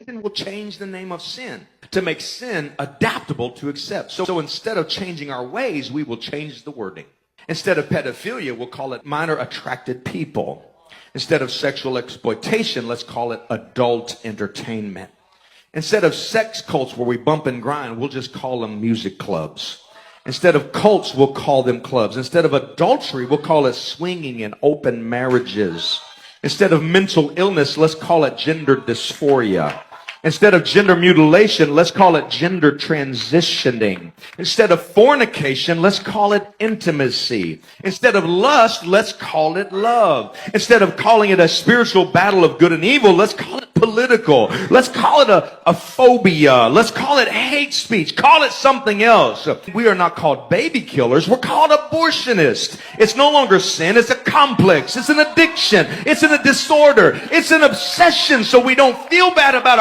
Then we'll change the name of sin to make sin adaptable to accept. So instead of changing our ways, we will change the wording. Instead of pedophilia, we'll call it minor attracted people. Instead of sexual exploitation, let's call it adult entertainment. Instead of sex cults where we bump and grind, we'll just call them music clubs. Instead of cults, we'll call them clubs. Instead of adultery, we'll call it swinging and open marriages. Instead of mental illness, let's call it gender dysphoria. Instead of gender mutilation, let's call it gender transitioning. Instead of fornication, let's call it intimacy. Instead of lust, let's call it love. Instead of calling it a spiritual battle of good and evil, let's call it political. Let's call it a phobia. Let's call it hate speech. Call it something else. We are not called baby killers. We're called abortionists. It's no longer sin. It's a complex. It's an addiction. It's a disorder. It's an obsession, so we don't feel bad about our